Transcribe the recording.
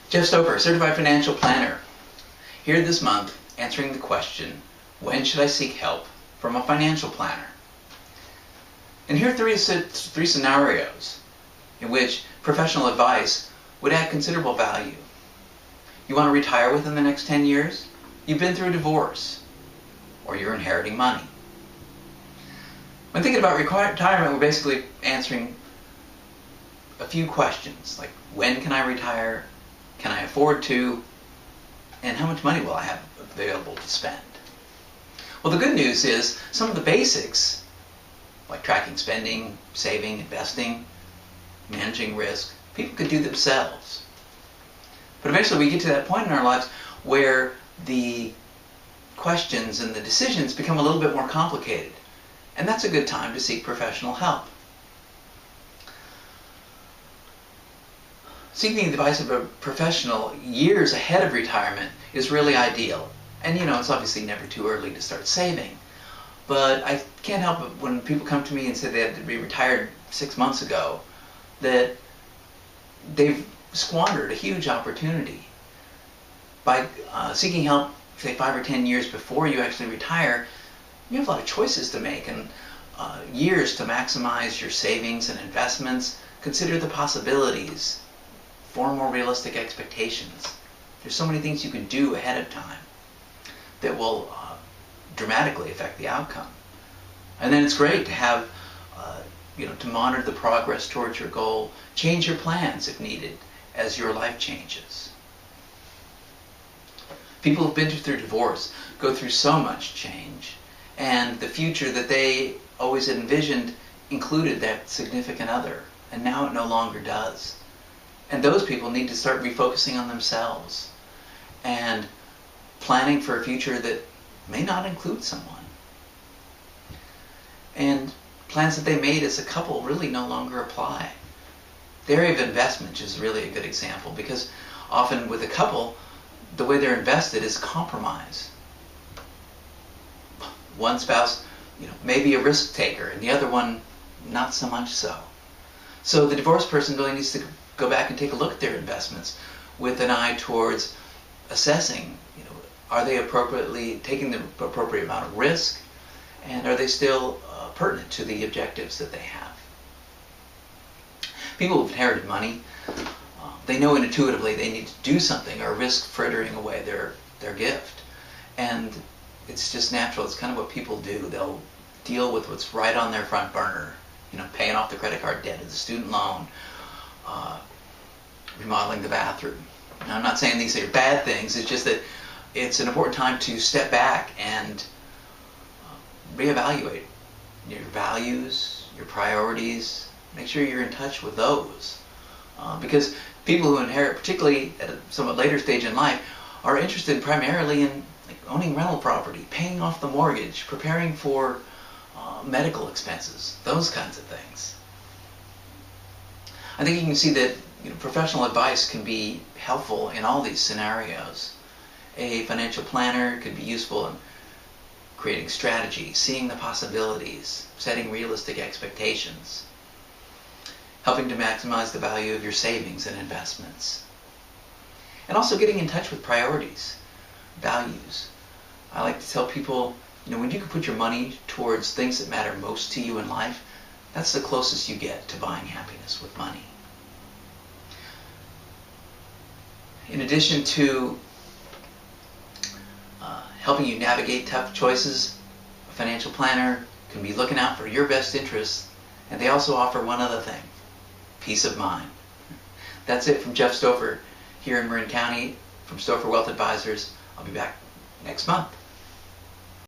Jeff Stouffer, Certified Financial Planner, here this month answering the question, when should I seek help from a financial planner? And here are three scenarios in which professional advice would add considerable value. You want to retire within the next 10 years? You've been through a divorce, or you're inheriting money. When thinking about retirement, we're basically answering a few questions, like when can I retire, can I afford to, and how much money will I have available to spend? Well, the good news is some of the basics, like tracking spending, saving, investing, managing risk, people could do themselves. But eventually we get to that point in our lives where the questions and the decisions become a little bit more complicated. And that's a good time to seek professional help. Seeking the advice of a professional years ahead of retirement is really ideal. And it's obviously never too early to start saving. But I can't help it when people come to me and say they had to be retired 6 months ago, that they've squandered a huge opportunity. By seeking help, say 5 or 10 years before you actually retire, you have a lot of choices to make and years to maximize your savings and investments. Consider the possibilities. Form more realistic expectations. There's so many things you can do ahead of time that will dramatically affect the outcome. And then it's great to have, to monitor the progress towards your goal, change your plans if needed as your life changes. People who've been through divorce go through so much change, and the future that they always envisioned included that significant other, and now it no longer does. And those people need to start refocusing on themselves and planning for a future that may not include someone. And plans that they made as a couple really no longer apply. The area of investment is really a good example, because often with a couple, the way they're invested is compromise. One spouse, may be a risk taker, and the other one not so much so. So the divorced person really needs to go back and take a look at their investments with an eye towards assessing, are they appropriately taking the appropriate amount of risk, and are they still pertinent to the objectives that they have? People who've inherited money, they know intuitively they need to do something or risk frittering away their gift. And it's just natural. It's kind of what people do. They'll deal with what's right on their front burner, paying off the credit card debt or the student loan, remodeling the bathroom. Now, I'm not saying these are bad things. It's just that it's an important time to step back and reevaluate your values, your priorities. Make sure you're in touch with those. Because people who inherit, particularly at a somewhat later stage in life, are interested primarily in owning rental property, paying off the mortgage, preparing for medical expenses, those kinds of things. I think you can see that professional advice can be helpful in all these scenarios. A financial planner could be useful in creating strategy, seeing the possibilities, setting realistic expectations, helping to maximize the value of your savings and investments, and also getting in touch with priorities, values. I like to tell people, when you can put your money towards things that matter most to you in life, that's the closest you get to buying happiness with money. In addition to helping you navigate tough choices, a financial planner can be looking out for your best interests, and they also offer one other thing: peace of mind. That's it from Jeff Stouffer here in Marin County from Stouffer Wealth Advisors. I'll be back next month.